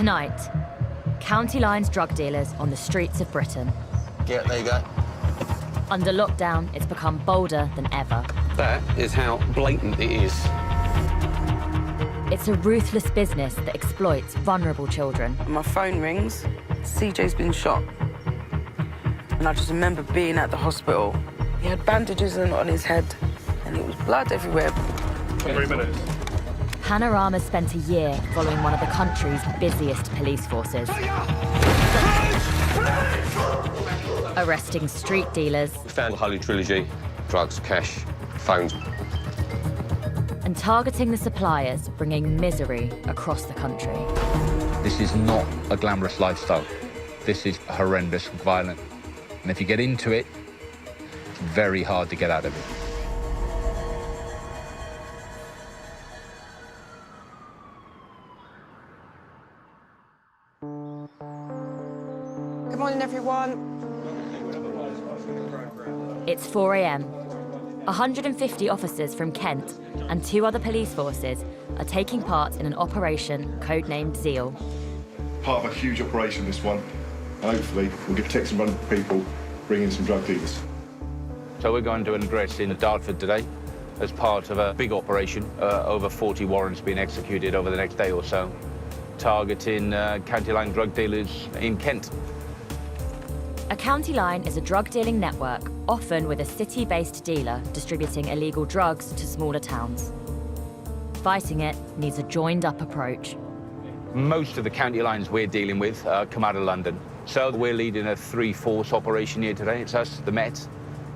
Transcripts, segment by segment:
Tonight, County Line's drug dealers on the streets of Britain. Yeah, there you go. Under lockdown, it's become bolder than ever. That is how blatant it is. It's a ruthless business that exploits vulnerable children. My phone rings. CJ's been shot. And I just remember being at the hospital. He had bandages on his head, and it was blood everywhere. 3 minutes. Panorama spent a year following one of the country's busiest police forces. Arresting street dealers. We found the Holy Trilogy, drugs, cash, phones. And targeting the suppliers, bringing misery across the country. This is not a glamorous lifestyle. This is horrendous, violent. And if you get into it, it's very hard to get out of it. Good morning, everyone. It's 4 a.m. 150 officers from Kent and 2 other police forces are taking part in an operation codenamed Zeal. Part of a huge operation, this one. Hopefully, we'll get protect some vulnerable people, bring in some drug dealers. So we're going to an address in Dartford today as part of a big operation. Over 40 warrants being executed over the next day or so, targeting County Line drug dealers in Kent. A County Line is a drug-dealing network, often with a city-based dealer distributing illegal drugs to smaller towns. Fighting it needs a joined-up approach. Most of the county lines we're dealing with come out of London. So we're leading a 3-force operation here today. It's us, the Met,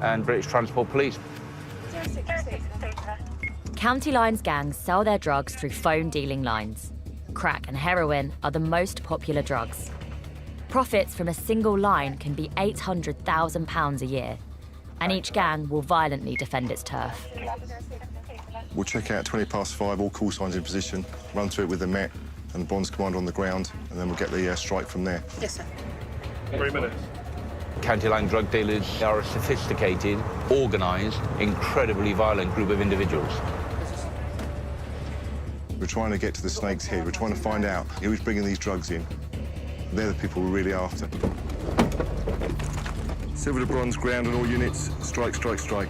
and British Transport Police. County Line's gangs sell their drugs through phone dealing lines. Crack and heroin are the most popular drugs. Profits from a single line can be £800,000 a year, and each gang will violently defend its turf. We'll check out 5:20, all call signs in position, run through it with the Met and the Bonds Commander on the ground, and then we'll get the strike from there. Yes, sir. 3 minutes. County Line drug dealers are a sophisticated, organised, incredibly violent group of individuals. We're trying to get to the snake's head. We're trying to find out who's bringing these drugs in. They're the people we're really after. Silver to bronze, ground on all units. Strike, strike, strike.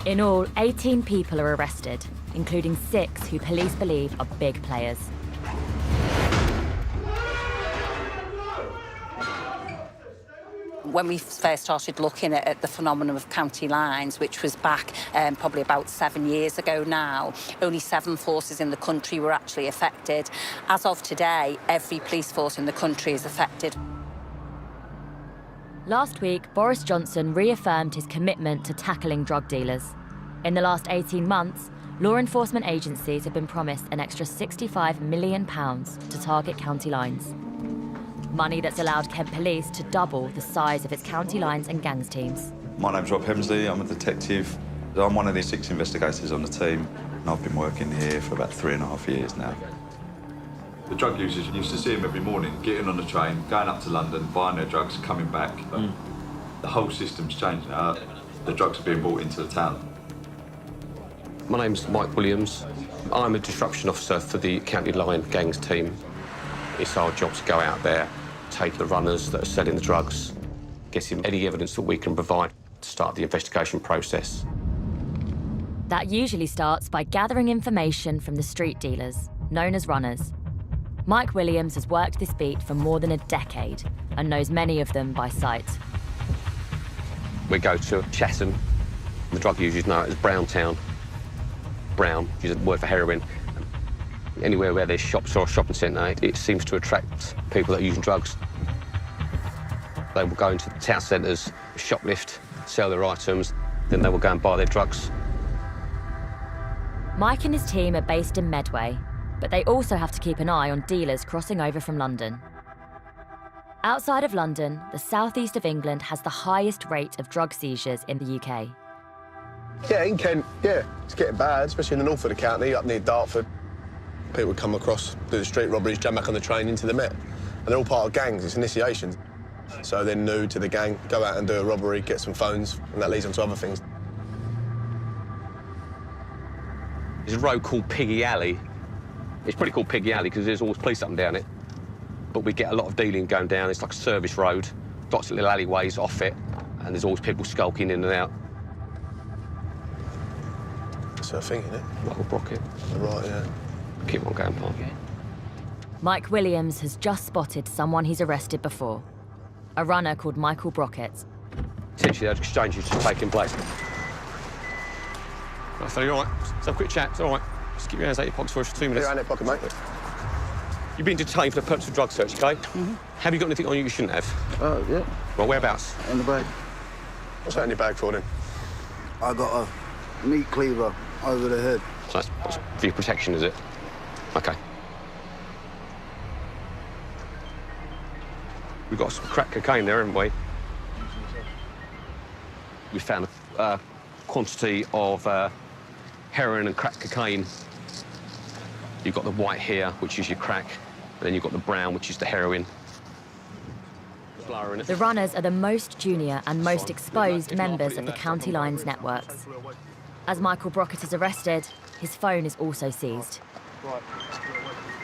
In all, 18 people are arrested, including 6 who police believe are big players. When we first started looking at the phenomenon of county lines, which was back probably about 7 years ago now, only 7 forces in the country were actually affected. As of today, every police force in the country is affected. Last week, Boris Johnson reaffirmed his commitment to tackling drug dealers. In the last 18 months, law enforcement agencies have been promised an extra £65 million to target county lines. Money that's allowed Kent Police to double the size of its county lines and gangs teams. My name's Rob Hemsley, I'm a detective. I'm one of the 6 investigators on the team, and I've been working here for about 3.5 years now. The drug users used to see them every morning, getting on the train, going up to London, buying their drugs, coming back. The whole system's changed now. The drugs are being brought into the town. My name's Mike Williams. I'm a disruption officer for the County Line gangs team. It's our job to go out there, take the runners that are selling the drugs, getting any evidence that we can provide to start the investigation process. That usually starts by gathering information from the street dealers, known as runners. Mike Williams has worked this beat for more than a decade and knows many of them by sight. We go to Chatham. The drug users know it as Browntown. Brown, which is a word for heroin. Anywhere where there's shops or a shopping centre, it seems to attract people that are using drugs. They will go into the town centres, shoplift, sell their items, then they will go and buy their drugs. Mike and his team are based in Medway, but they also have to keep an eye on dealers crossing over from London. Outside of London, the southeast of England has the highest rate of drug seizures in the UK. Yeah, in Kent, yeah, it's getting bad, especially in the north of the county, up near Dartford. People would come across, do the street robberies, jump back on the train into the Met. And they're all part of gangs, it's initiations. So they're new to the gang, go out and do a robbery, get some phones, and that leads on to other things. There's a road called Piggy Alley. It's pretty called Piggy Alley because there's always police up and down it. But we get a lot of dealing going down. It's like a service road, lots of little alleyways off it, and there's always people skulking in and out. That's her thing, isn't it? Michael Brockett. Right, yeah. Keep on going, Park. Mike Williams has just spotted someone he's arrested before. A runner called Michael Brockett. Potentially, those exchanges just taking place. Right, so you're all right. Let's have a quick chat. It's all right. Just keep your hands out your pockets for us for 2 minutes. You're in your pocket, mate. You've been detained for the purpose of drug search, OK? Have you got anything on you shouldn't have? Yeah. Well, whereabouts? In the bag. What's that in your bag for, then? I got a meat cleaver over the head. So that's for your protection, is it? OK. We've got some crack cocaine there, haven't we? We found a quantity of heroin and crack cocaine. You've got the white here, which is your crack, and then you've got the brown, which is the heroin. The runners are the most junior and most exposed members of the County Lines networks. As Michael Brockett is arrested, his phone is also seized.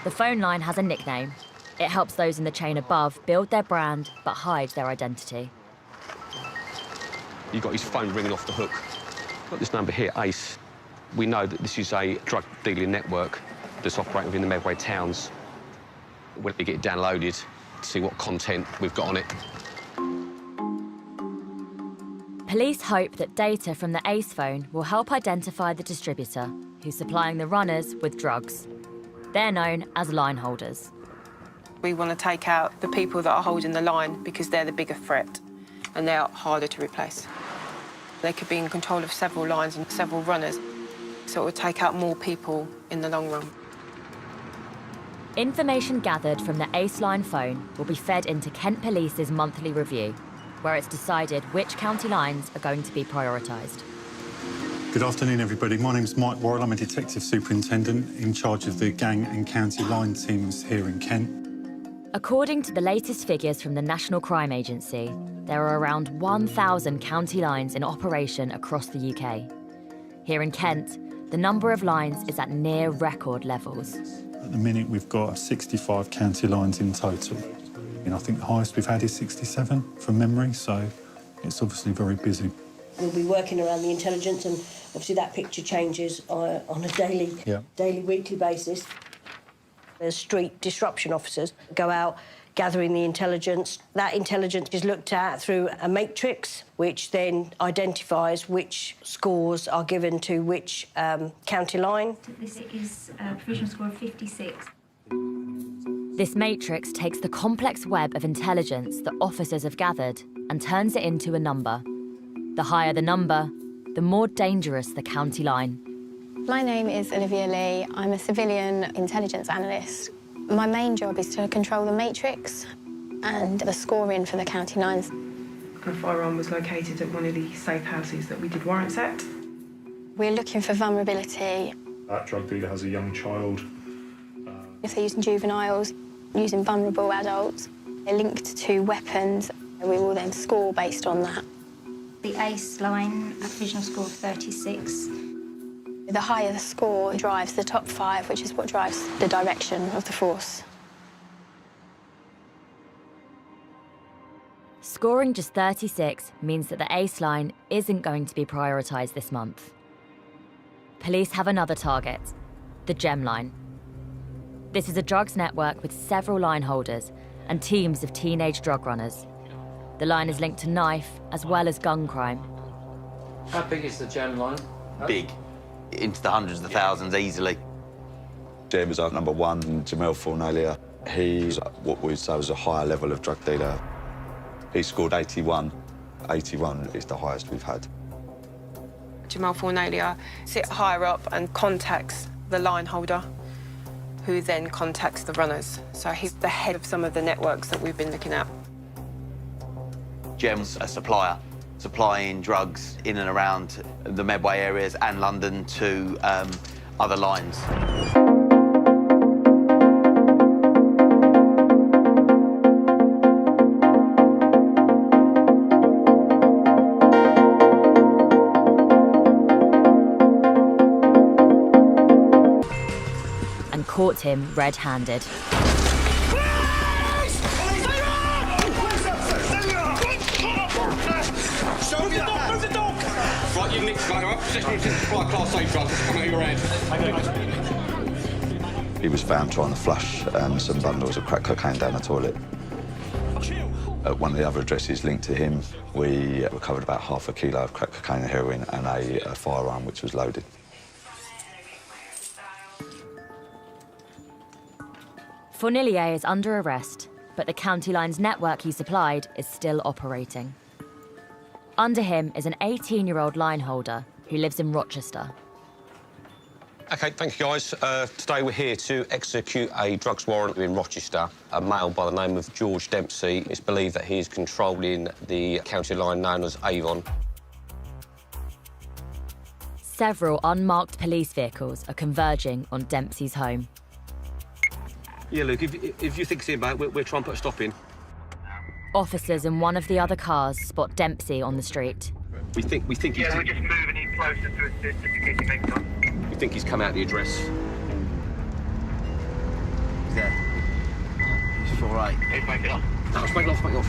The phone line has a nickname. It helps those in the chain above build their brand but hide their identity. You've got his phone ringing off the hook. Got this number here, ACE. We know that this is a drug dealing network that's operating within the Medway towns. When we get it downloaded, to see what content we've got on it. Police hope that data from the ACE phone will help identify the distributor who's supplying the runners with drugs. They're known as line holders. We want to take out the people that are holding the line because they're the bigger threat and they're harder to replace. They could be in control of several lines and several runners, so it would take out more people in the long run. Information gathered from the ACE line phone will be fed into Kent Police's monthly review, where it's decided which county lines are going to be prioritised. Good afternoon, everybody. My name's Mike Worrell. I'm a Detective Superintendent in charge of the gang and county line teams here in Kent. According to the latest figures from the National Crime Agency, there are around 1,000 county lines in operation across the UK. Here in Kent, the number of lines is at near record levels. At the minute, we've got 65 county lines in total. And I think the highest we've had is 67 from memory, so it's obviously very busy. We'll be working around the intelligence, and obviously that picture changes on a daily, weekly basis. There's street disruption officers go out gathering the intelligence. That intelligence is looked at through a matrix, which then identifies which scores are given to which county line. This is a provisional score of 56. This matrix takes the complex web of intelligence that officers have gathered and turns it into a number. The higher the number, the more dangerous the county line. My name is Olivia Lee. I'm a civilian intelligence analyst. My main job is to control the matrix and the scoring for the county lines. A firearm was located at one of the safe houses that we did warrants at. We're looking for vulnerability. That drug dealer has a young child. If they're using juveniles, using vulnerable adults, they're linked to weapons. We will then score based on that. The ACE line, a provisional score of 36. The higher the score drives the top 5, which is what drives the direction of the force. Scoring just 36 means that the ACE line isn't going to be prioritised this month. Police have another target, the GEM line. This is a drugs network with several line holders and teams of teenage drug runners. The line is linked to knife as well as gun crime. How big is the GEM line? Big. Into the hundreds of thousands easily. Jem is our number one, Jamel Fornalia. He's what we'd say was a higher level of drug dealer. He scored 81. 81 is the highest we've had. Jamal Fornalia sits higher up and contacts the line holder, who then contacts the runners. So he's the head of some of the networks that we've been looking at. Jem's a supplier, supplying drugs in and around the Medway areas and London to other lines. caught him red-handed. Right, you nicked up. Possession of supply class A drugs. Come out of your head. He was found trying to flush some bundles of crack cocaine down the toilet. At one of the other addresses linked to him, we recovered about half a kilo of crack cocaine and heroin and a firearm which was loaded. Fournillier is under arrest, but the County Lines network he supplied is still operating. Under him is an 18-year-old line holder who lives in Rochester. OK, thank you, guys. Today we're here to execute a drugs warrant in Rochester. A male by the name of George Dempsey. It's believed that he is controlling the county line known as Avon. Several unmarked police vehicles are converging on Dempsey's home. Yeah, Luke, if you think it's him, mate, we're trying to put a stop in. Officers in one of the other cars spot Dempsey on the street. We think he's... Yeah, we're just moving in closer to assist just in case he makes up. We think he's come out the address. He's there. He's all right. He's making off. No, let's make it off, make it off.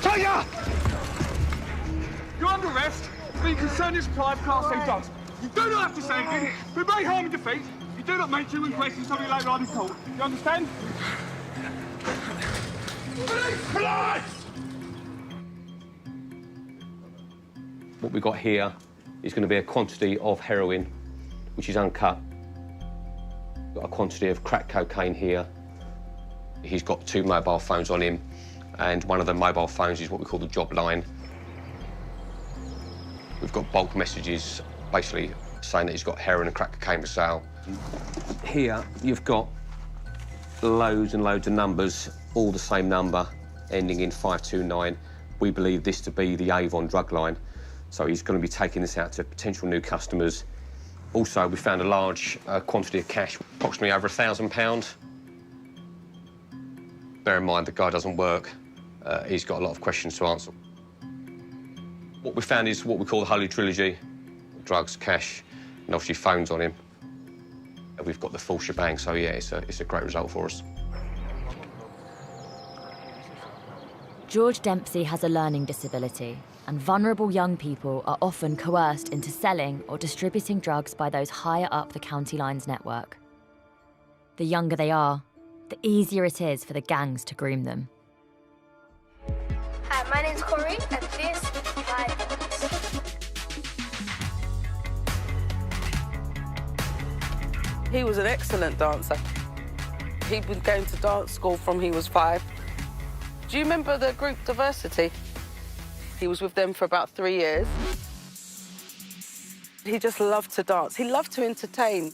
Tiger! You're under arrest for being concerned in supply of Class A drugs. You do not have to say anything, but may harm and defeat. You do not make human questions something later on in court. You understand? Police! What we've got here is going to be a quantity of heroin, which is uncut. We've got a quantity of crack cocaine here. He's got 2 mobile phones on him, and one of the mobile phones is what we call the job line. We've got bulk messages basically saying that he's got heroin and crack cocaine for sale. Here, you've got loads and loads of numbers, all the same number, ending in 529. We believe this to be the Avon drug line, so he's going to be taking this out to potential new customers. Also, we found a large quantity of cash, approximately over £1,000. Bear in mind, the guy doesn't work. He's got a lot of questions to answer. What we found is what we call the Holy Trilogy: drugs, cash, and obviously phones on him. We've got the full shebang, so yeah, it's a great result for us. George Dempsey has a learning disability, and vulnerable young people are often coerced into selling or distributing drugs by those higher up the County Lines network. The younger they are, the easier it is for the gangs to groom them. Hi, my name's Corey, and this is my voice. He was an excellent dancer. He'd been going to dance school from he was 5. Do you remember the group Diversity? He was with them for about 3 years. He just loved to dance. He loved to entertain.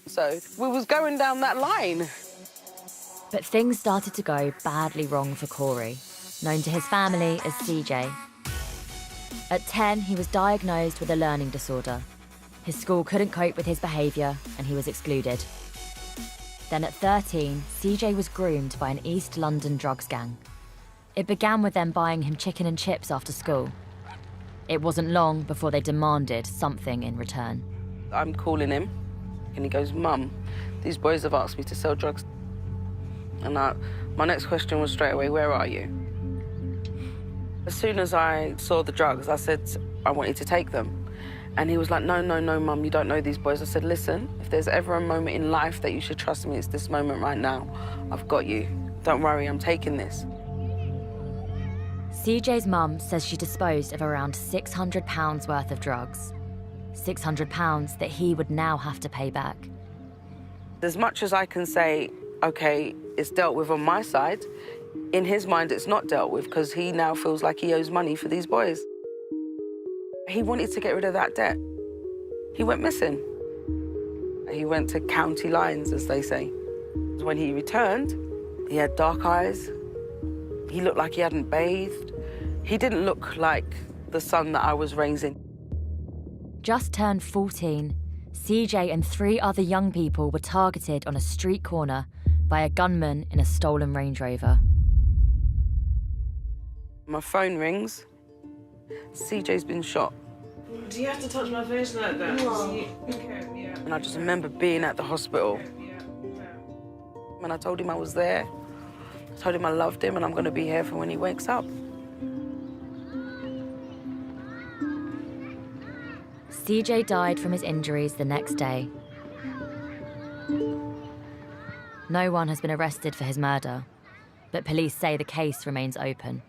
So we was going down that line. But things started to go badly wrong for Corey, known to his family as CJ. At 10, he was diagnosed with a learning disorder. His school couldn't cope with his behaviour and he was excluded. Then at 13, CJ was groomed by an East London drugs gang. It began with them buying him chicken and chips after school. It wasn't long before they demanded something in return. I'm calling him and he goes, "Mum, these boys have asked me to sell drugs." And my next question was straight away, "Where are you?" As soon as I saw the drugs, I said, "I want you to take them." And he was like, "No, no, no, Mum, you don't know these boys." I said, "Listen, if there's ever a moment in life that you should trust me, it's this moment right now. I've got you. Don't worry, I'm taking this." CJ's mum says she disposed of around £600 worth of drugs. £600 that he would now have to pay back. As much as I can say, OK, it's dealt with on my side, in his mind it's not dealt with because he now feels like he owes money for these boys. He wanted to get rid of that debt. He went missing. He went to county lines, as they say. When he returned, he had dark eyes. He looked like he hadn't bathed. He didn't look like the son that I was raising. Just turned 14, CJ and 3 other young people were targeted on a street corner by a gunman in a stolen Range Rover. My phone rings. CJ's been shot. Do you have to touch my face like that? No. Okay, yeah. And I just remember being at the hospital. And I told him I was there. I told him I loved him and I'm going to be here for when he wakes up. CJ died from his injuries the next day. No one has been arrested for his murder, but police say the case remains open.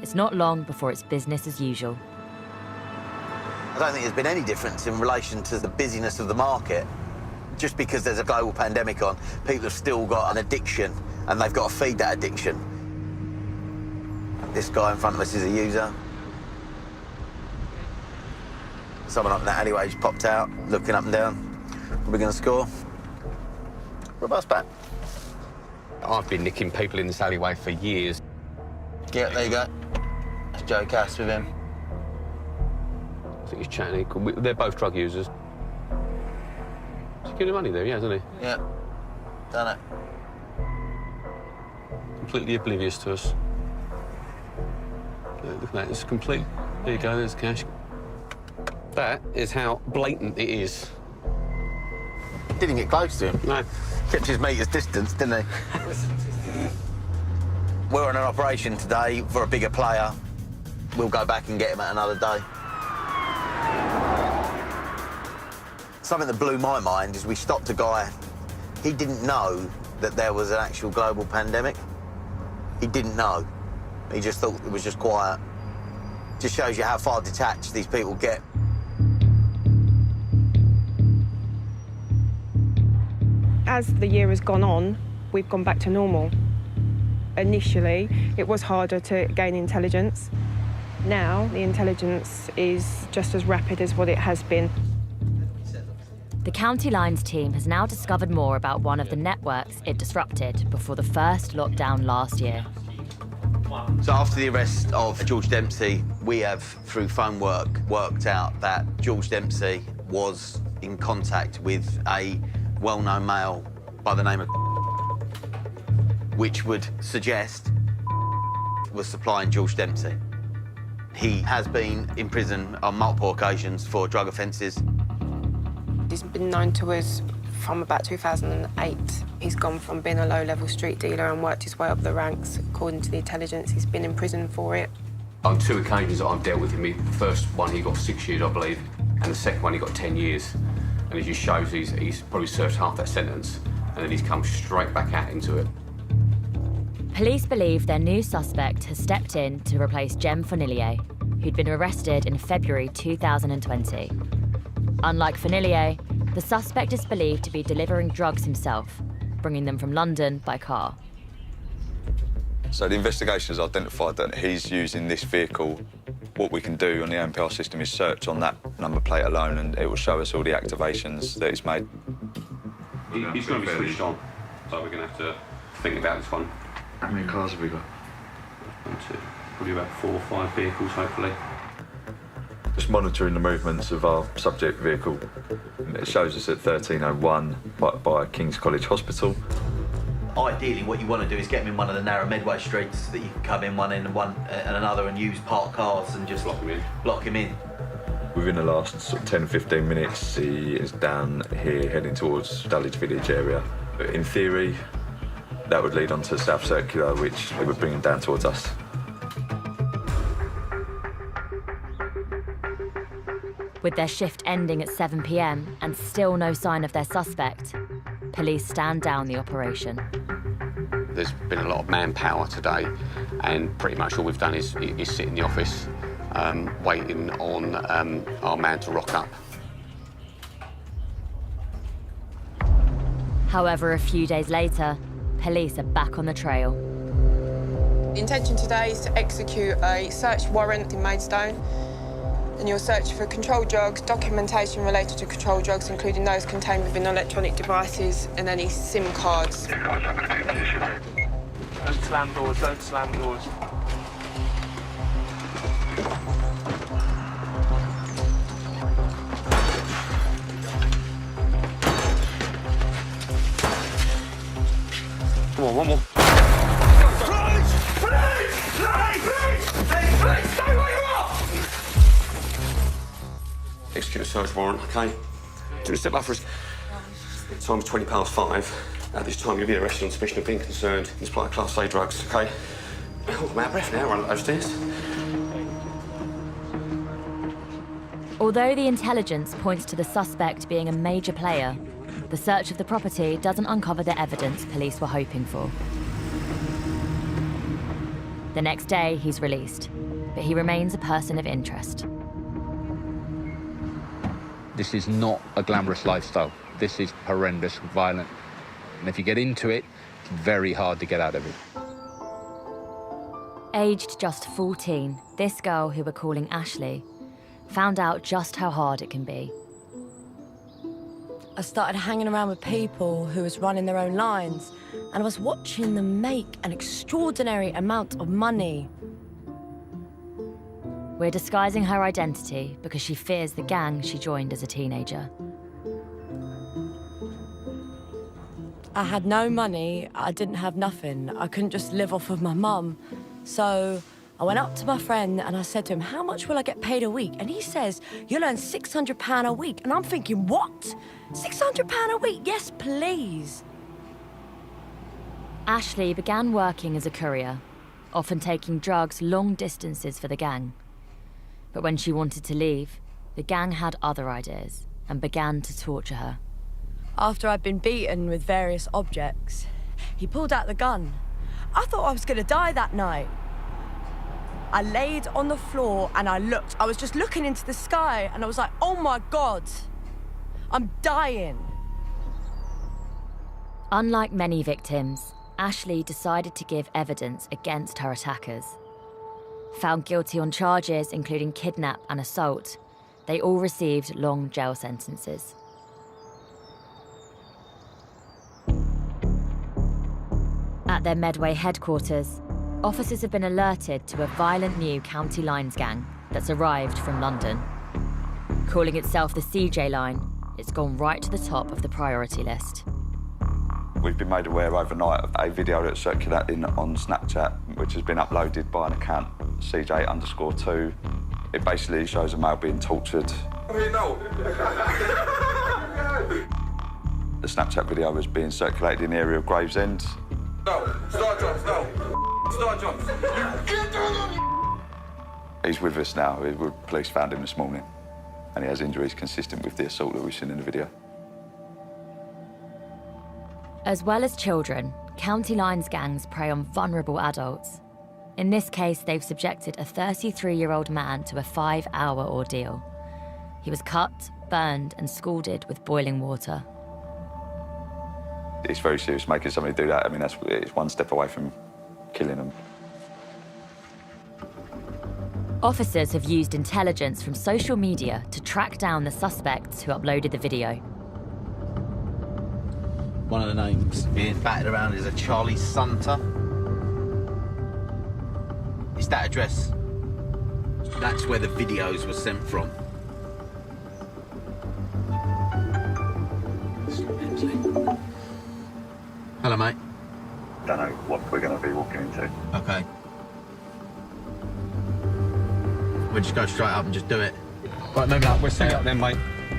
It's not long before it's business as usual. I don't think there's been any difference in relation to the busyness of the market. Just because there's a global pandemic on, people have still got an addiction and they've got to feed that addiction. This guy in front of us is a user. Someone up in that alleyway just popped out, looking up and down. Are we going to score? Robust back. I've been nicking people in this alleyway for years. Yeah, there you go. That's Joe Cass with him. I think he's chatting. They're both drug users. He's giving money there, yeah, hasn't he? Yeah, done it. Completely oblivious to us. Look at that, it's complete. There you go, there's cash. That is how blatant it is. Didn't get close to him. No. Kept his meter's distance, didn't he? We're on an operation today for a bigger player. We'll go back and get him at another day. Something that blew my mind is we stopped a guy. He didn't know that there was an actual global pandemic. He didn't know. He just thought it was just quiet. Just shows you how far detached these people get. As the year has gone on, we've gone back to normal. Initially, it was harder to gain intelligence. Now, the intelligence is just as rapid as what it has been. The County Lines team has now discovered more about one of the networks it disrupted before the first lockdown last year. So after the arrest of George Dempsey, we have, through phone work, worked out that George Dempsey was in contact with a well-known male by the name of, which would suggest was supplying George Dempsey. He has been in prison on multiple occasions for drug offences. He's been known to us from about 2008. He's gone from being a low-level street dealer and worked his way up the ranks. According to the intelligence, he's been in prison for it. On 2 occasions I've dealt with him. The first one he got 6 years, I believe, and the second one he got 10 years. And it just shows he's probably served half that sentence, and then he's come straight back out into it. Police believe their new suspect has stepped in to replace Jem Fonillier, who'd been arrested in February 2020. Unlike Fonillier, the suspect is believed to be delivering drugs himself, bringing them from London by car. So the investigation has identified that he's using this vehicle. What we can do on the AMPR system is search on that number plate alone, and it will show us all the activations that he's made. He's going to be switched on, so we're going to have to think about this one. How many cars have we got? 1, 2, probably about 4 or 5 vehicles, hopefully. Just monitoring the movements of our subject vehicle. It shows us at 1301 by King's College Hospital. Ideally, what you want to do is get him in one of the narrow Medway streets so that you can come in one end and one and another and use parked cars and just block him in. Within the last sort of 10-15 minutes, he is down here heading towards Dulwich Village area. In theory, that would lead on to South Circular, which it would bring him down towards us. With their shift ending at 7 p.m. and still no sign of their suspect, police stand down the operation. There's been a lot of manpower today, and pretty much all we've done is sit in the office waiting on our man to rock up. However, a few days later, police are back on the trail. The intention today is to execute a search warrant in Maidstone, and you'll search for controlled drugs, documentation related to controlled drugs, including those contained within electronic devices and any SIM cards. Don't slam doors, don't slam doors. Come on, one more. Execute a search warrant, OK? Do a step back for us. Time's 5:20. At this time, you'll be arrested on suspicion of being concerned in supply of Class A drugs, OK? Oh, I'm out of breath now, run up those stairs. Although the intelligence points to the suspect being a major player, the search of the property doesn't uncover the evidence police were hoping for. The next day, he's released, but he remains a person of interest. This is not a glamorous lifestyle. This is horrendous, violent. And if you get into it, it's very hard to get out of it. Aged just 14, this girl who we're calling Ashley found out just how hard it can be. I started hanging around with people who was running their own lines, and I was watching them make an extraordinary amount of money. We're disguising her identity because she fears the gang she joined as a teenager. I had no money, I didn't have nothing. I couldn't just live off of my mum. So I went up to my friend and I said to him, how much will I get paid a week? And he says, you'll earn £600 a week. And I'm thinking, what? £600 a week? Yes, please. Ashley began working as a courier, often taking drugs long distances for the gang. But when she wanted to leave, the gang had other ideas and began to torture her. After I'd been beaten with various objects, he pulled out the gun. I thought I was gonna die that night. I laid on the floor and I looked. I was just looking into the sky and I was like, oh my God, I'm dying. Unlike many victims, Ashley decided to give evidence against her attackers. Found guilty on charges including kidnap and assault, they all received long jail sentences. At their Medway headquarters, officers have been alerted to a violent new County Lines gang that's arrived from London. Calling itself the CJ Line, it's gone right to the top of the priority list. We've been made aware overnight of a video that's circulating on Snapchat, which has been uploaded by an account, CJ_2. It basically shows a male being tortured. The Snapchat video was being circulated in the area of Gravesend. No, start jumps, no. Start jumps. He's with us now. Police found him this morning, and he has injuries consistent with the assault that we've seen in the video. As well as children, County Lines gangs prey on vulnerable adults. In this case, they've subjected a 33-year-old man to a 5-hour ordeal. He was cut, burned, and scalded with boiling water. It's very serious making somebody do that. I mean, it's one step away from killing them. Officers have used intelligence from social media to track down the suspects who uploaded the video. One of the names being batted around is a Charlie Sumter. It's that address. That's where the videos were sent from. Hello, mate. Don't know what we're going to be walking into. Okay. We'll just go straight up and just do it. Right, no, we'll see you up then, mate.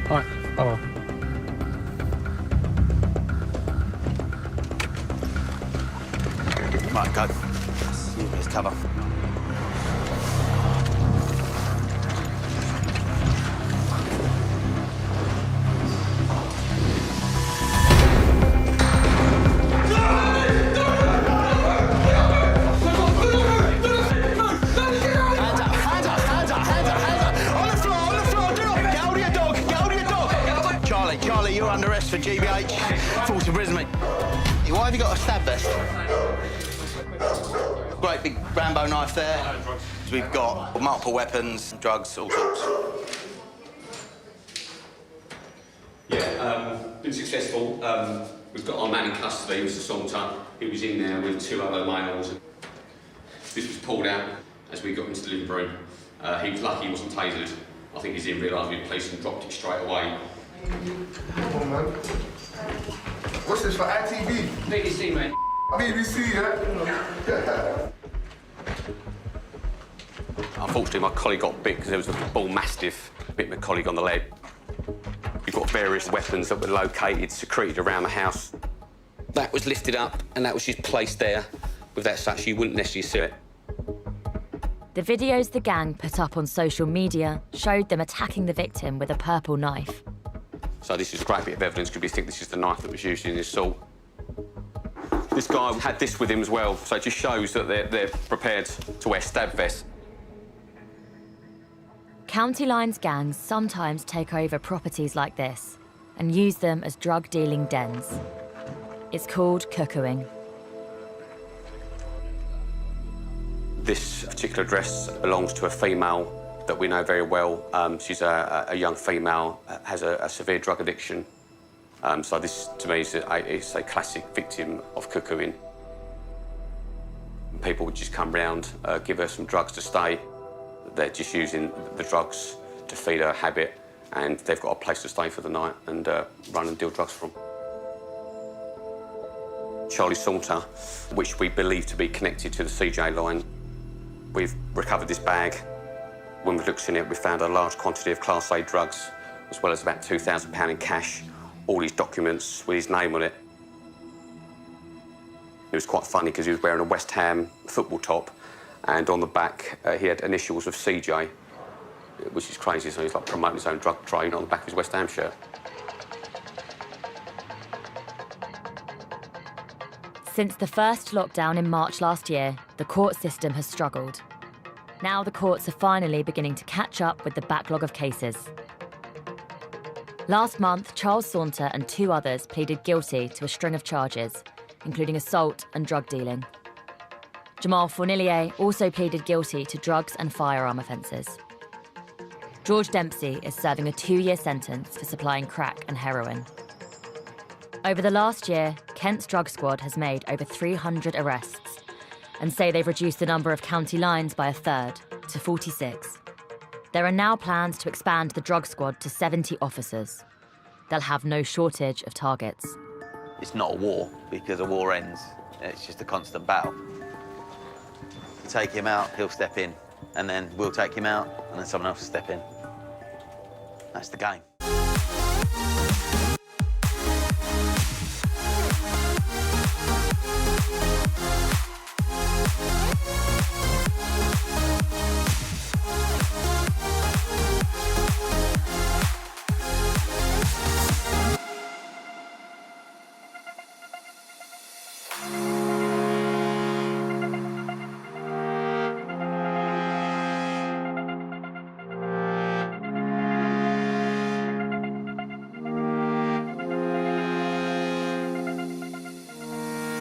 All right, bye-bye. Right, go. Use me as cover. you're under arrest for GBH, false imprisonment. Why have you got a stab vest? Great big Rambo knife there. We've got multiple weapons, drugs, all sorts. Yeah, been successful. We've got our man in custody, Mr. Saunter. He was in there with 2 other males. This was pulled out as we got into the living room. He was lucky he wasn't tasered. I think he's in realised with the police and dropped it straight away. Come on, man. What's this for ITV? BBC, mate. BBC, yeah? Unfortunately, my colleague got bit because there was a bull mastiff bit my colleague on the leg. We've got various weapons that were located, secreted around the house. That was lifted up and that was just placed there with that such you wouldn't necessarily see it. The videos the gang put up on social media showed them attacking the victim with a purple knife. So this is a great bit of evidence because we think this is the knife that was used in the assault. This guy had this with him as well, so it just shows that they're prepared to wear stab vests. County Lines gangs sometimes take over properties like this and use them as drug-dealing dens. It's called cuckooing. This particular address belongs to a female that we know very well. She's a young female, has a severe drug addiction. So this, to me, is a classic victim of cuckooing. People would just come round, give her some drugs to stay. They're just using the drugs to feed her habit, and they've got a place to stay for the night and run and deal drugs from. Charlie Saunter, which we believe to be connected to the CJ line. We've recovered this bag. When we looked in it, we found a large quantity of Class A drugs, as well as about £2,000 in cash, all his documents with his name on it. It was quite funny because he was wearing a West Ham football top, and on the back he had initials of CJ, which is crazy, so he's like promoting his own drug trade on the back of his West Ham shirt. Since the first lockdown in March last year, the court system has struggled. Now the courts are finally beginning to catch up with the backlog of cases. Last month, Charles Saunter and 2 others pleaded guilty to a string of charges, including assault and drug dealing. Jamal Fournillier also pleaded guilty to drugs and firearm offences. George Dempsey is serving a 2-year sentence for supplying crack and heroin. Over the last year, Kent's drug squad has made over 300 arrests and say they've reduced the number of county lines by 1/3 to 46. There are now plans to expand the drug squad to 70 officers. They'll have no shortage of targets. It's not a war, because a war ends. It's just a constant battle. Take him out, he'll step in, and then we'll take him out, and then someone else will step in. That's the game.